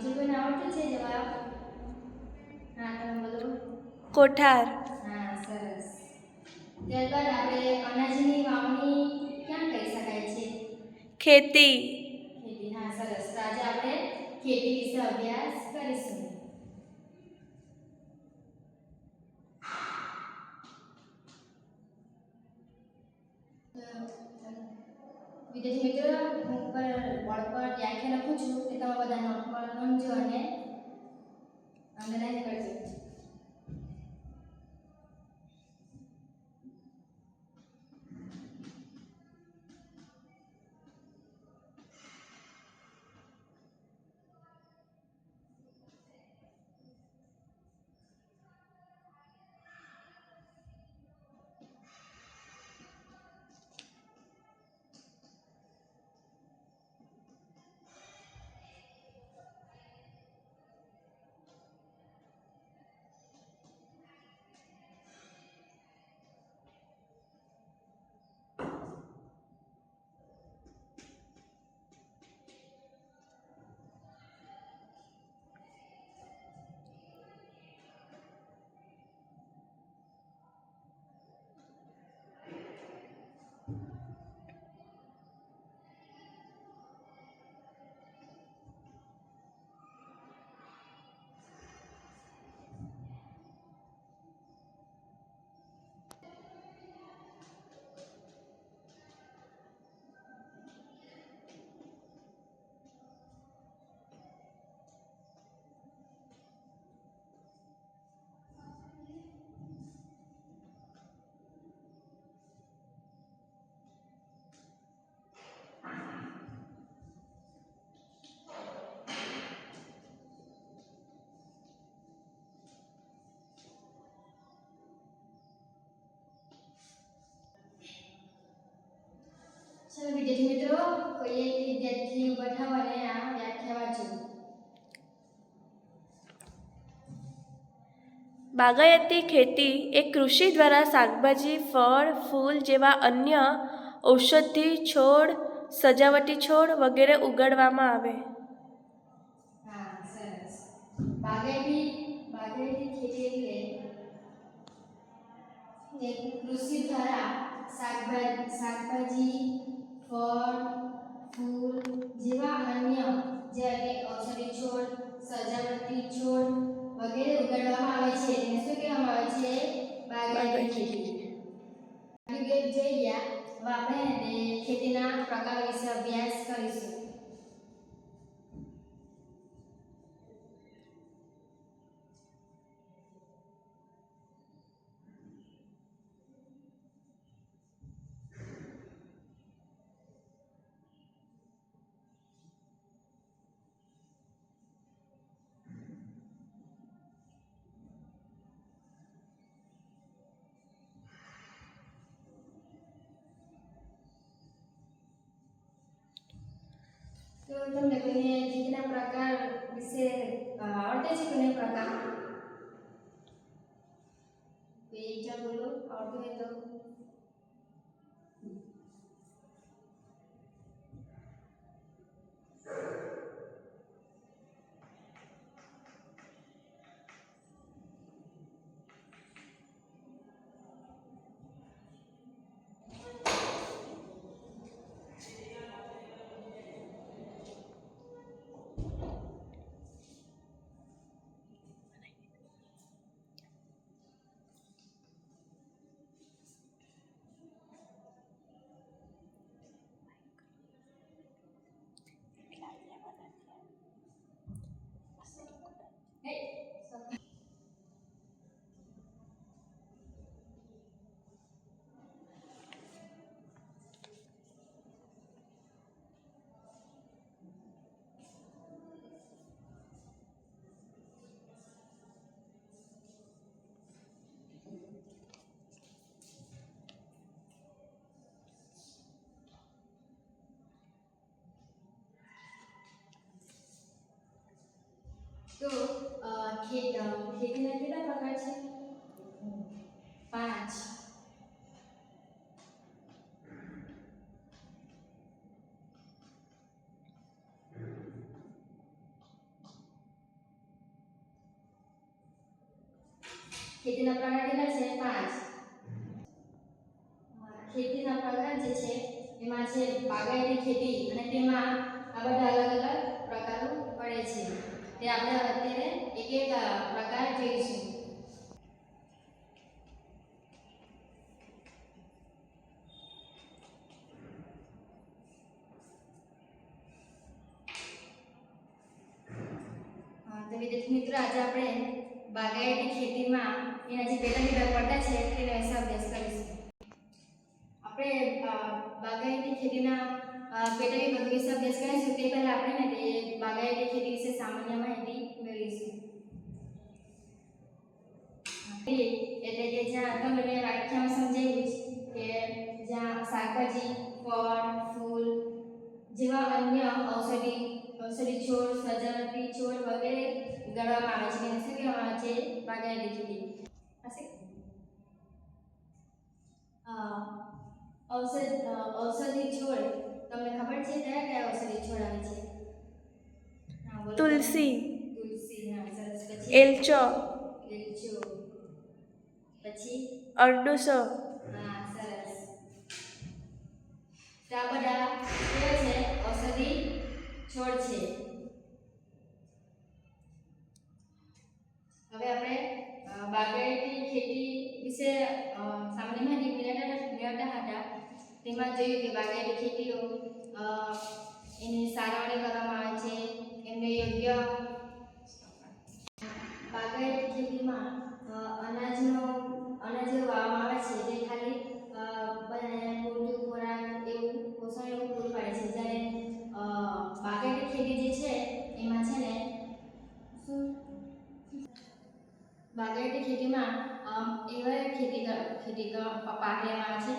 બીજું કોઈને આવડતું છે જવાબ? હા, તમે બોલો. કોઠાર. હા, સરસ. ત્યારબાદ આપણે અનાજની વાવણી ક્યાં કરી શકાય છે? ખેતી. ખેતી. હા, સરસ. તો આજે આપણે ખેતી વિશે અભ્યાસ કરીશું. વિદ્યાર્થી મિત્રો, હું ઉપર બોર્ડ પર વ્યાખ્યા લખું છું કે તમે બધા નોટ પર નોંધજો અને અંડરલાઈન કરજો. ચાલો વિદ્યાર્થી મિત્રો, કોઈ એક વિદ્યાર્થી ઉભા થાવ અને આ વ્યાખ્યા વાંચો. બાગાયતી ખેતી એ કૃષિ દ્વારા શાકભાજી, ફળ, ફૂલ જેવા અન્ય ઔષધિ છોડ, સજાવટી છોડ વગેરે ઉગાડવામાં આવે. હા, સરસ. બાગાયતી ખેતી એટલે કૃષિ દ્વારા શાકભાજી, ફળ, ફૂલ જેવા અન્ય જેવા કે ઔષધી છોડ, સજાવટી છોડ વગેરે ઉગાડવામાં આવે છે. તેને શું કહેવામાં આવે છે? બાગાયતી ખેતી. જઈ ગયા. હવે આપણે ખેતીના પ્રકાર વિશે અભ્યાસ કરીશું. તો તમને કોઈને ખેતીના પ્રકાર વિશે આવડે છે? કોઈને પ્રકાર બેજા બોલો, આવડતું હોય તો. તો ખેતીના કેટલા પ્રકાર છે? 5. ખેતીના પ્રકાર કેટલા છે? 5. ખેતીના પ્રકાર જે છે એમાં છે બાગાયતી ખેતી, અને તેમાં આ બધા અલગ અલગ પ્રકારો પડે છે. તે આપણે અત્યારે એક એક પ્રકાર જોઈશું. તો વિદ્યાર્થી મિત્રો, આજે આપણે બાગાયતી ખેતીમાં એના જે પેટા વિભાગ પડતા છે તેનો વિશે અભ્યાસ કરીશું. આપણે બાગાયતી ખેતીના પેટા વિભાગ વિશે અભ્યાસ કરીશું તે પહેલા આપણે તે બાગાયતી ખેતી વિશે સામાન્ય માહિતી મેળવીશું. એટલે કે જ્યાં તમને મેં વ્યાખ્યામાં સમજાવ્યું છે કે જ્યાં શાકભાજી, ફળ, ફૂલ જેવા અન્ય ઔષધી છોડ, સજાવટી છોડ વગેરે ઉગાડવામાં આવે છે. તેને શું કહેવામાં આવે છે? બાગાયતી ખેતી. ઔષધી છોડ તમને ખબર છે કયા કયા ઔષધી છોડ આવે છે? બોલો. તુલસી, તુલસી, સરસ. પછી એલચો, પછી અરડુસો. સરસ. તો આ બધા કેવા છે? ઔષધી છોડ છે. હવે આપણે બાગાયતી ખેતી વિશે સામાન્ય માહિતી મેળવતા હતા. તેમાં જોયું કે બાગાયતી ખેતીઓ એની સારવાણી કરવામાં આવે છે. એમને યોગ્ય બાગાયતી ખેતીમાં અનાજ વાવવામાં આવે છે. જે ખાલી બધાને પૂરતું ખોરાક એવું પોષણ એવું પૂરું પાડે છે. જ્યારે બાગાયતી ખેતી જે છે એમાં છે ને બાગાયતી ખેતીમાં એવા ખેતી પાક લેવામાં આવે છે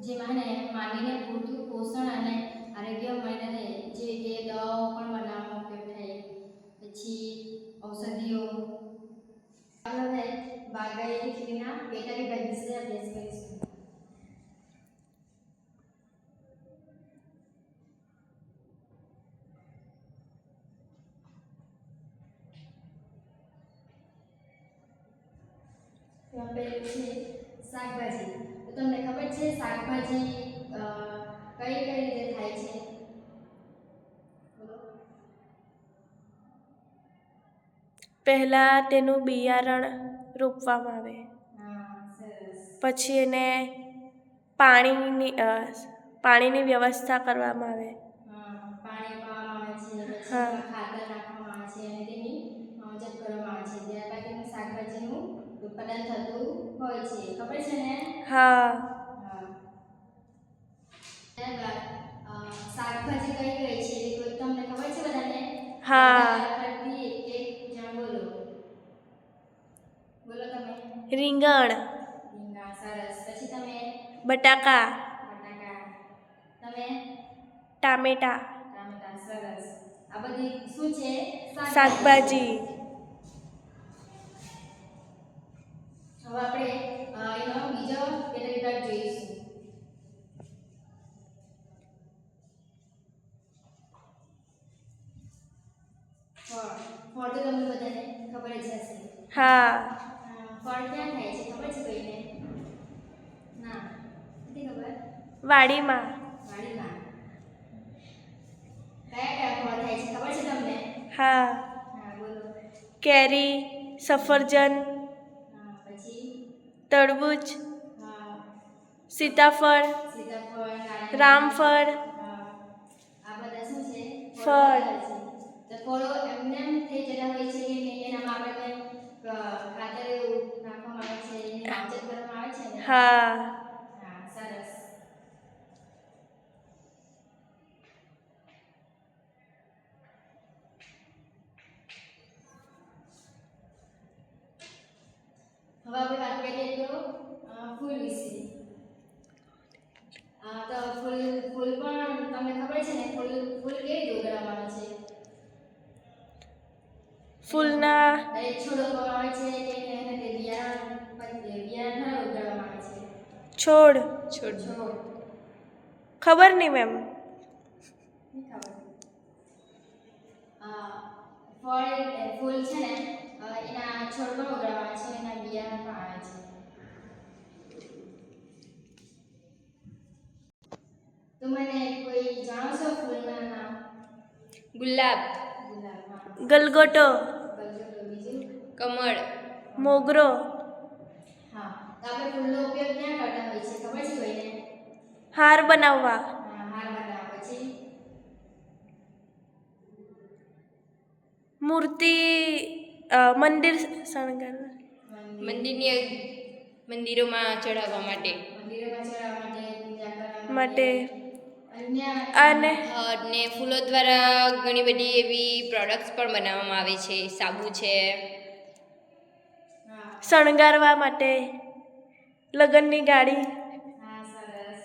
જેમાં માનવીને પૂરતું પોષણ અને આરોગ્ય મળી રહે, જેવી કે દવાઓ પણ બનાવવામાં ઉપયોગ થાય, પછી ઔષધિઓ. હવે બાગાયતી ખેતીના પેટા વિભાગ વિશે અભ્યાસ કરીશું. પહેલું છે શાકભાજી. તો તમને ખબર છે શાકભાજી કઈ કઈ રીતે થાય છે? બોલો. પહેલા તેનું બિયારણ રોપવામાં આવે, સરસ. પછી એને પાણીની વ્યવસ્થા કરવામાં આવે. પાણી પાવામાં આવે છે, પછી હા. એમાં ખાતર નાખવામાં આવે છે અને તેની માવજત કરવામાં આવે છે. ત્યારબાદ તેનું શાકભાજીનું ઉત્પાદન થતું હોય છે. ખબર છે ને? હા. ત્યારબાદ શાકભાજી કઈ કઈ છે એ તમને ખબર છે બધાને? હા. એક જણ બોલો. બોલો તમે. રીંગણ, સરસ. પછી તમે. બટાકા, તમે. ટામેટા. સરસ. આ બધી શું છે? શાકભાજી. હવે આપણે એનો બીજો પેટા વિભાગ જોઈશું. ફળ તો તમને બધાને ખબર જ હશે. હા. ફળ ક્યાં થાય છે? ખબર છે કોઈને? ના, નથી ખબર. વાડીમાં. વાડીમાં. કયા કયા ફળ થાય છે ખબર છે તમને? હા. બોલો. કેરી, સફરજન, પછી તરબૂચ, સીતાફળ, રામફળ. આ બધા શું છે? ફળ. તો ફળો એમને એમ થઈ જતા હોય છે કે નહીં, એનામાં આપણે ખાતર એવું નાખવામાં આવે છે, એની માવજત કરવામાં આવે છે ને? હા. સરસ. હવે આપણે વાત કરીએ તો ફૂલ વિશે. તો ફૂલ પણ તમને ખબર છે ને? ફૂલ કેવી રીતે ઉગાડવામાં આવે છે? ફૂલના છોડ ઉગાડવામાં આવે છે કે એને તે બિયારણ દ્વારા ઉગાડવામાં આવે છે? છોડ. ખબર નહીં મેમ. ફૂલ છે ને એના છોડ પણ ઉગાડવામાં આવે છે, એના બિયારણ પણ આવે છે. તો મને કોઈ જાણો છો ફૂલના નામ? ગુલાબ, ગુલાબ, હા. ગલગોટો, ગલગોટો, બીજું? કમળ, મોગરો, હા. તો આપણે ફૂલનો ઉપયોગ ક્યાં કરતા હોઈએ છીએ ખબર છે કોઈને? હાર બનાવવા, હા, હાર બનાવવા. પછી મૂર્તિ, મંદિર શણગારવા, મંદિરોમાં ચડાવવા માટે, મંદિરોમાં ચડાવવા માટે, પૂજા કરવા માટે અન્ય અને અને ફૂલો દ્વારા ઘણી બધી એવી પ્રોડક્ટ્સ પણ બનાવવામાં આવે છે. સાબુ છે, હા. શણગારવા માટે લગ્નની ગાડી, હા, સરસ.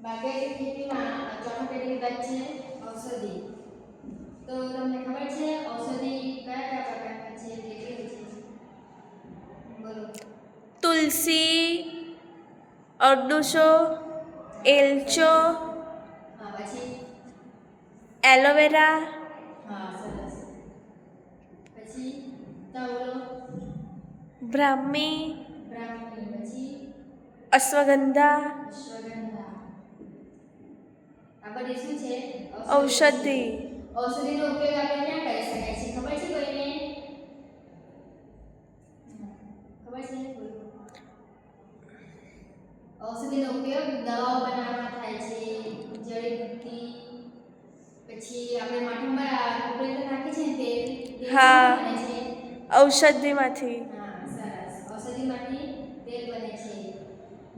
બાગાયતી ખેતીમાં ચોથા પેઢી વિભાગ છે ઔષધિ. તો તમને ખબર છે ઔષધિ કયા કયા પ્રકારની છે, કેટલી છે? બોલો. તુલસી, અરડુસો, એલચો, હા, પછી? એલોવેરા, હા, સરસ. પછી બોલો. બ્રાહ્મી, બ્રાહ્મણી, પછી અશ્વગંધા, અશ્વગંધા. આ બધી શું છે? ઔષધિ. ઔષધિનો ઉપયોગ આપણે ક્યાં કરી શકાય છે ખબર છે કોઈને? ખબર છે? બોલો. ઔષધિનો ઉપયોગ દવાઓ બનાવવામાં થાય છે, જડીબુટ્ટી, પછી આપણે માથામાં કોપરેલ નાખીએ છીએ ને તે હા, બને છે. ઔષધિમાંથી. હા, સરસ. ઔષધિમાંથી તેલ બને છે,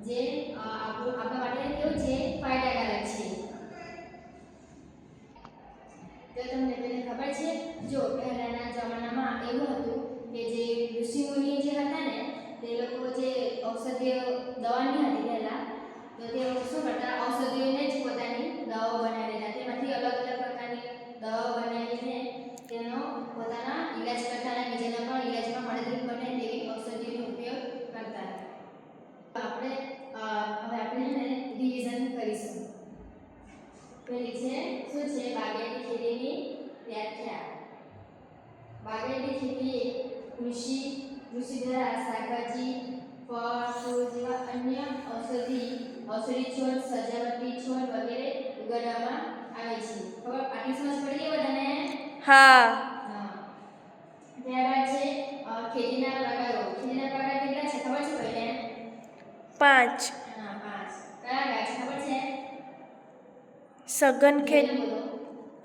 જે આપણા માટે કેવું છે? ફાયદાકારક છે. તો તમને પેલી ખબર છે? જો પહેલાના જમાનામાં એવું હતું કે જે ઋષિમુનિ જે હતા ને તે લોકો જે ઔષધીય દવા નહીં હતી પહેલા, તો તેઓ શું કરતા? ઔષધિઓને જ પોતાની દવાઓ બનાવેલા. તેમાંથી અલગ અલગ પ્રકારની દવાઓ બનાવીને તેનો પોતાના ઈલાજ કરતા અને બીજાના પણ ઈલાજમાં મદદરૂપ બને તેવી ઔષધિઓનો ઉપયોગ કરતા. આપણે હવે આપણે રિવિઝન કરીશું. પેલી છે શું છે? બાગાયતી ખેતીની વ્યાખ્યા. બાગાયતી ખેતી એ કૃષિ દ્વારા શાકભાજી, ફળ, ફૂલ જેવા અન્ય ઔષધી છોડ, સજાવટી છોડ વગેરે ઉગાડવામાં આવે છે. ખબર? આટલી સમજ પડી ગઈ બધાને? હા. હા. ત્યારબાદ છે ખેતીના પ્રકારો. ખેતીના પ્રકાર કેટલા છે ખબર છે કોઈને? 5. હા, 5. કયા કયા છે ખબર છે? સઘન ખેતી, બોલો.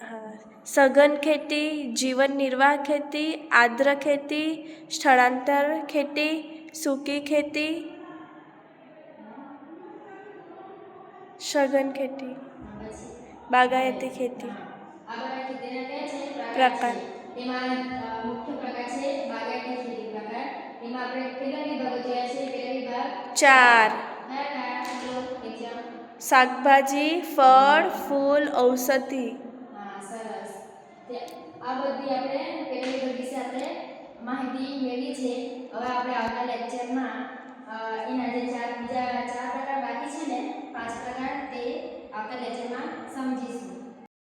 હા, સઘન ખેતી, જીવન નિર્વાહ ખેતી, આદ્ર ખેતી, સ્થળાંતર ખેતી, સૂકી ખેતી, સઘન ખેતી, બાગાયતી ખેતી. આ બધા ખેતીના કયા છે? પ્રકાર. છે. તેમાં મુખ્ય પ્રકાર છે બાગાયતી ખેતી પ્રકાર. એમાં આપણે કેટલા વિભાગો જોયા છે? પહેલો વિભાગ 4. કયા કયા? બોલો. એક્ઝામ. શાકભાજી, ફળ, ફૂલ, ઔષધિ. હા, સરસ. આ બધી આપણે પેલી વિભાગ વિશે આપણે માહિતી મેળવી છે. હવે આપણે આવતા લેક્ચરમાં એના જે બીજા 4 પ્રકાર બાકી છે ને 5 પ્રકાર તે આવતા લેક્ચરમાં સમજીશું.